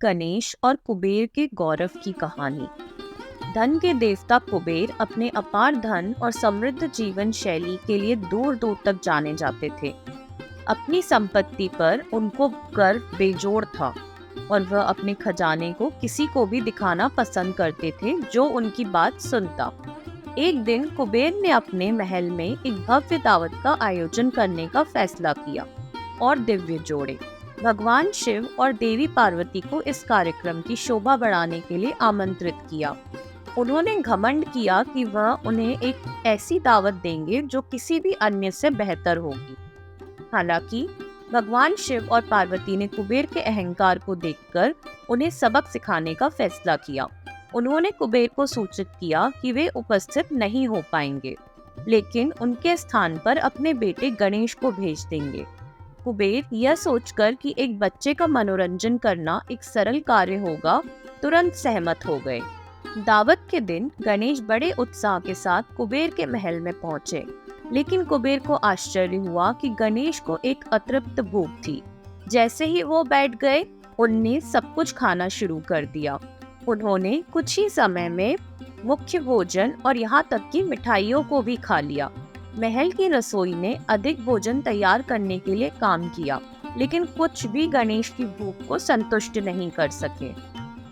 गणेश और कुबेर के गौरव की कहानी। धन के देवता कुबेर अपने अपार धन और समृद्ध जीवन शैली के लिए दूर दूर तक जाने जाते थे। अपनी संपत्ति पर उनको गर्व बेजोड़ था और वह अपने खजाने को किसी को भी दिखाना पसंद करते थे जो उनकी बात सुनता। एक दिन कुबेर ने अपने महल में एक भव्य दावत का आयोजन करने का फैसला किया और दिव्य जोड़े भगवान शिव और देवी पार्वती को इस कार्यक्रम की शोभा बढ़ाने के लिए आमंत्रित किया। उन्होंने घमंड किया कि वह उन्हें एक ऐसी दावत देंगे जो किसी भी अन्य से बेहतर होगी। हालांकि भगवान शिव और पार्वती ने कुबेर के अहंकार को देखकर उन्हें सबक सिखाने का फैसला किया। उन्होंने कुबेर को सूचित किया कि वे उपस्थित नहीं हो पाएंगे, लेकिन उनके स्थान पर अपने बेटे गणेश को भेज देंगे। कुबेर यह सोचकर कि एक बच्चे का मनोरंजन करना एक सरल कार्य होगा, तुरंत सहमत हो गए। दावत के दिन गणेश बड़े उत्साह के साथ कुबेर के महल में पहुंचे, लेकिन कुबेर को आश्चर्य हुआ कि गणेश को एक अतृप्त भूख थी। जैसे ही वो बैठ गए, उनने सब कुछ खाना शुरू कर दिया। उन्होंने कुछ ही समय में मुख्य भोजन और यहाँ तक कि मिठाइयों को भी खा लिया। महल की रसोई ने अधिक भोजन तैयार करने के लिए काम किया, लेकिन कुछ भी गणेश की भूख को संतुष्ट नहीं कर सके।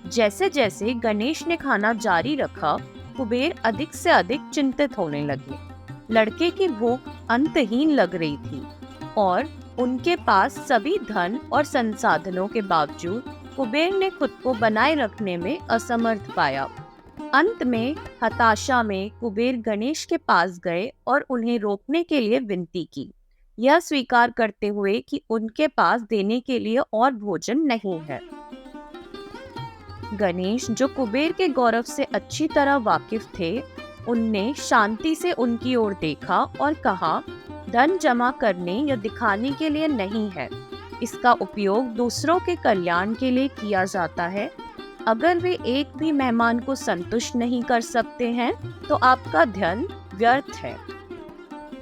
जैसे जैसे गणेश ने खाना जारी रखा, कुबेर अधिक से अधिक चिंतित होने लगे। लड़के की भूख अंतहीन लग रही थी और उनके पास सभी धन और संसाधनों के बावजूद कुबेर ने खुद को बनाए रखने में असमर्थ पाया। अंत में हताशा में कुबेर गणेश के पास गए और उन्हें रोकने के लिए विनती की, यह स्वीकार करते हुए कि उनके पास देने के लिए और भोजन नहीं है। गणेश, जो कुबेर के गौरव से अच्छी तरह वाकिफ थे, उनने शांति से उनकी ओर देखा और कहा, धन जमा करने या दिखाने के लिए नहीं है, इसका उपयोग दूसरों के कल्याण के लिए किया जाता है। अगर वे एक भी मेहमान को संतुष्ट नहीं कर सकते हैं तो आपका धन व्यर्थ है।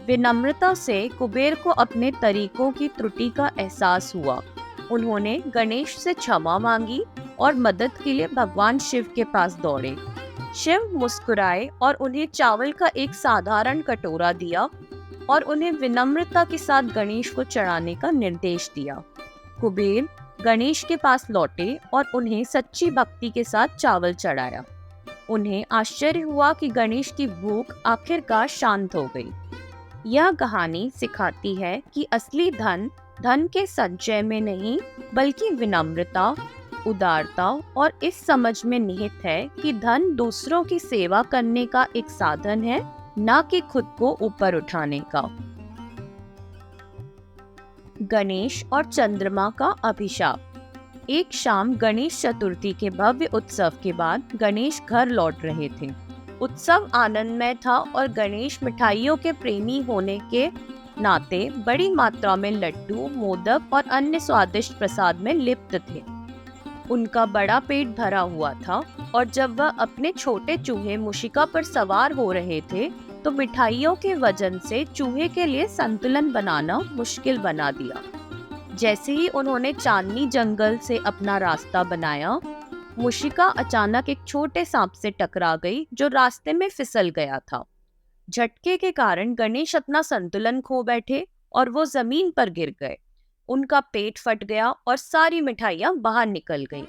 विनम्रता से कुबेर को अपने तरीकों की त्रुटि का एहसास हुआ। उन्होंने गणेश से क्षमा मांगी और मदद के लिए भगवान शिव के पास दौड़े। शिव मुस्कुराए और उन्हें चावल का एक साधारण कटोरा दिया और उन्हें विनम्रता के साथ गणेश को चढ़ाने का निर्देश दिया। कुबेर गणेश के पास लौटे और उन्हें सच्ची भक्ति के साथ चावल चढ़ाया। उन्हें आश्चर्य हुआ कि गणेश की भूख आखिरकार शांत हो गई। यह कहानी सिखाती है कि असली धन धन के संचय में नहीं, बल्कि विनम्रता, उदारता और इस समझ में निहित है कि धन दूसरों की सेवा करने का एक साधन है, न कि खुद को ऊपर उठाने का। गणेश और चंद्रमा का अभिशाप। एक शाम गणेश चतुर्थी के भव्य उत्सव के बाद गणेश घर लौट रहे थे। उत्सव आनंदमय था और गणेश मिठाइयों के प्रेमी होने के नाते बड़ी मात्रा में लड्डू, मोदक और अन्य स्वादिष्ट प्रसाद में लिप्त थे। उनका बड़ा पेट भरा हुआ था और जब वह अपने छोटे चूहे मुशिका पर सवार हो रहे थे तो मिठाइयों के वजन से चूहे के लिए संतुलन बनाना मुश्किल बना दिया। जैसे ही उन्होंने चांदनी जंगल से अपना रास्ता बनाया, मुशिका अचानक एक छोटे सांप से टकरा गई जो रास्ते में फिसल गया था। झटके के कारण गणेश अपना संतुलन खो बैठे और वो जमीन पर गिर गए। उनका पेट फट गया और सारी मिठाइयाँ बाहर निकल गईं।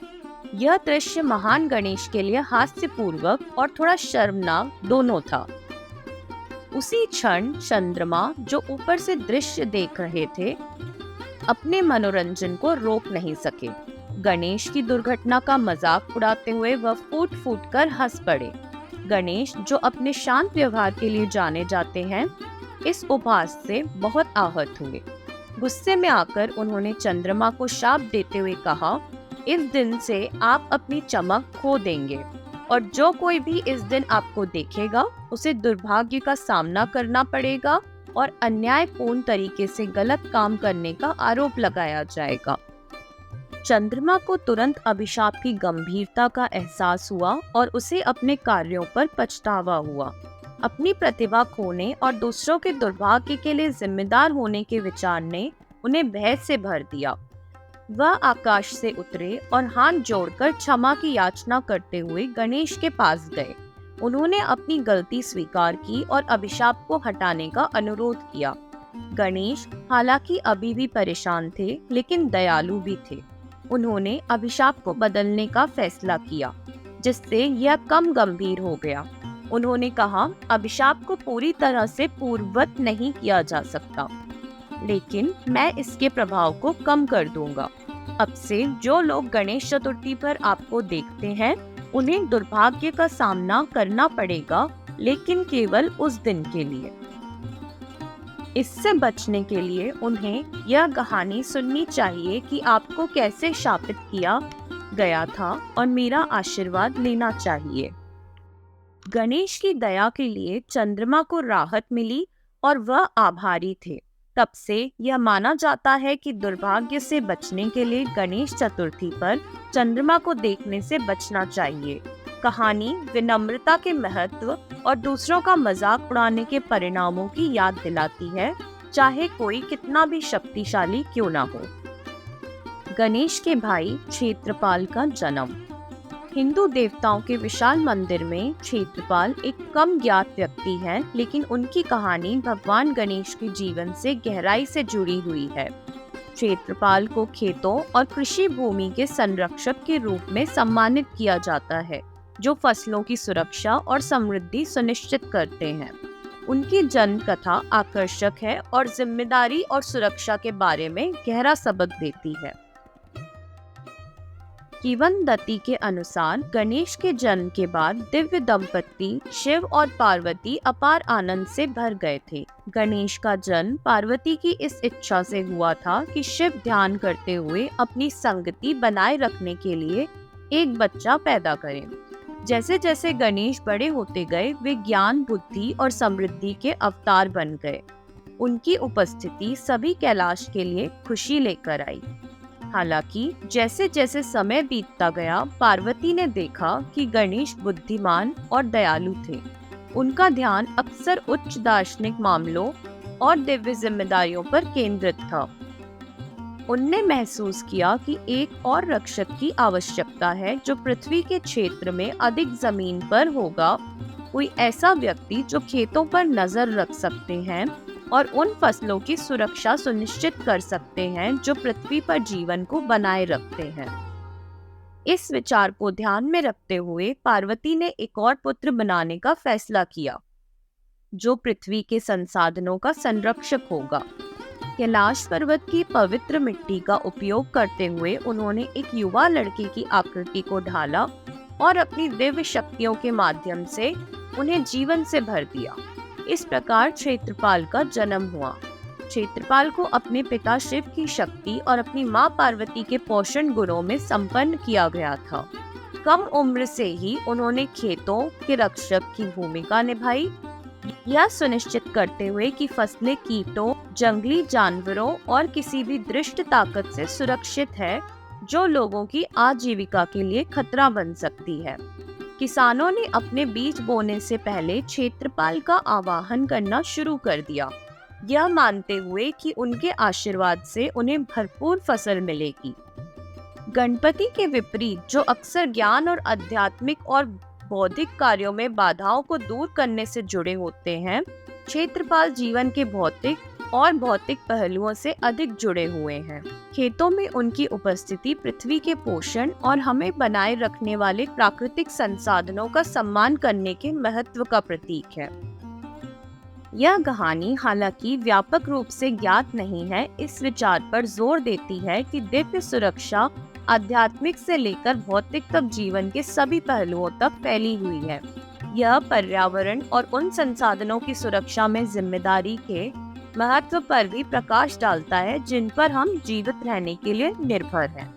यह दृश्य महान गणेश के लिए हास्यपूर्वक और थोड़ा शर्मनाक दोनों था। उसी क्षण चंद्रमा, जो ऊपर से दृश्य देख रहे थे, अपने मनोरंजन को रोक नहीं सके। गणेश की दुर्घटना का मजाक उड़ाते हुए वह फूट फूट कर हंस पड़े। गणेश, जो अपने शांत व्यवहार के लिए जाने जाते हैं, इस उपहास से बहुत आहत हुए। गुस्से में आकर उन्होंने चंद्रमा को शाप देते हुए कहा, इस दिन से आप अपनी चमक खो देंगे और जो कोई भी इस दिन आपको देखेगा उसे दुर्भाग्य का सामना करना पड़ेगा और अन्यायपूर्ण तरीके से गलत काम करने का आरोप लगाया जाएगा। चंद्रमा को तुरंत अभिशाप की गंभीरता का एहसास हुआ और उसे अपने कार्यों पर पछतावा हुआ। अपनी प्रतिभा खोने और दूसरों के दुर्भाग्य के लिए जिम्मेदार होने के विचार ने उन्हें भय से भर दिया। वह आकाश से उतरे और हाथ जोड़कर क्षमा की याचना करते हुए गणेश के पास गए। उन्होंने अपनी गलती स्वीकार की और अभिशाप को हटाने का अनुरोध किया। गणेश हालांकि अभी भी परेशान थे, लेकिन दयालु भी थे। उन्होंने अभिशाप को बदलने का फैसला किया, जिससे यह कम गंभीर हो गया। उन्होंने कहा, अभिशाप को पूरी तरह से पूर्ववत नहीं किया जा सकता, लेकिन मैं इसके प्रभाव को कम कर दूंगा। अब से जो लोग गणेश चतुर्थी पर आपको देखते हैं, उन्हें दुर्भाग्य का सामना करना पड़ेगा, लेकिन केवल उस दिन के लिए। इससे बचने के लिए उन्हें यह कहानी सुननी चाहिए कि आपको कैसे शापित किया गया था और मेरा आशीर्वाद लेना चाहिए। गणेश की दया के लिए चंद्रमा को राहत मिली और वह आभारी थे। तब से यह माना जाता है कि दुर्भाग्य से बचने के लिए गणेश चतुर्थी पर चंद्रमा को देखने से बचना चाहिए। कहानी विनम्रता के महत्व और दूसरों का मजाक उड़ाने के परिणामों की याद दिलाती है, चाहे कोई कितना भी शक्तिशाली क्यों ना हो। गणेश के भाई क्षेत्रपाल का जन्म। हिंदू देवताओं के विशाल मंदिर में क्षेत्रपाल एक कम ज्ञात व्यक्ति हैं, लेकिन उनकी कहानी भगवान गणेश के जीवन से गहराई से जुड़ी हुई है। क्षेत्रपाल को खेतों और कृषि भूमि के संरक्षक के रूप में सम्मानित किया जाता है, जो फसलों की सुरक्षा और समृद्धि सुनिश्चित करते हैं। उनकी जन्म कथा आकर्षक है और जिम्मेदारी और सुरक्षा के बारे में गहरा सबक देती है। किवंदती के अनुसार गणेश के जन्म के बाद दिव्य दंपत्ति शिव और पार्वती अपार आनंद से भर गए थे। गणेश का जन्म पार्वती की इस इच्छा से हुआ था कि शिव ध्यान करते हुए अपनी संगति बनाए रखने के लिए एक बच्चा पैदा करें। जैसे जैसे गणेश बड़े होते गए, वे ज्ञान, बुद्धि और समृद्धि के अवतार बन गए। उनकी उपस्थिति सभी कैलाश के लिए खुशी लेकर आई। हालांकि जैसे जैसे समय बीतता गया, पार्वती ने देखा कि गणेश बुद्धिमान और दयालु थे। उनका ध्यान अक्सर उच्च दार्शनिक मामलों और दिव्य जिम्मेदारियों पर केंद्रित था। उनने महसूस किया कि एक और रक्षक की आवश्यकता है, जो पृथ्वी के क्षेत्र में अधिक जमीन पर होगा। कोई ऐसा व्यक्ति जो खेतों पर नजर रख सकते हैं और उन फसलों की सुरक्षा सुनिश्चित कर सकते हैं जो पृथ्वी पर जीवन को बनाए रखते हैं। इस विचार को ध्यान में रखते हुए पार्वती ने एक और पुत्र बनाने का फैसला किया, जो पृथ्वी के संसाधनों का संरक्षक होगा। कैलाश पर्वत की पवित्र मिट्टी का उपयोग करते हुए उन्होंने एक युवा लड़के की आकृति को ढाला और अपनी दिव्य शक्तियों के माध्यम से उन्हें जीवन से भर दिया। इस प्रकार क्षेत्रपाल का जन्म हुआ। क्षेत्रपाल को अपने पिता शिव की शक्ति और अपनी माँ पार्वती के पोषण गुणों में संपन्न किया गया था। कम उम्र से ही उन्होंने खेतों के रक्षक की भूमिका निभाई, यह सुनिश्चित करते हुए कि फसलें कीटों, जंगली जानवरों और किसी भी दृष्ट ताकत से सुरक्षित है, जो लोगों की आजीविका के लिए खतरा बन सकती है। किसानों ने अपने बीज बोने से पहले क्षेत्रपाल का आवाहन करना शुरू कर दिया, यह मानते हुए कि उनके आशीर्वाद से उन्हें भरपूर फसल मिलेगी। गणपति के विपरीत, जो अक्सर ज्ञान और आध्यात्मिक और बौद्धिक कार्यों में बाधाओं को दूर करने से जुड़े होते हैं, क्षेत्रपाल जीवन के भौतिक पहलुओं से अधिक जुड़े हुए हैं। खेतों में उनकी उपस्थिति पृथ्वी के पोषण और हमें बनाए रखने वाले प्राकृतिक संसाधनों का सम्मान करने के महत्व का प्रतीक है। यह कहानी हालांकि व्यापक रूप से ज्ञात नहीं है, इस विचार पर जोर देती है कि दिव्य सुरक्षा आध्यात्मिक से लेकर भौतिक तक जीवन के सभी पहलुओं तक फैली हुई है। यह पर्यावरण और उन संसाधनों की सुरक्षा में जिम्मेदारी के महत्व पर भी प्रकाश डालता है, जिन पर हम जीवित रहने के लिए निर्भर हैं।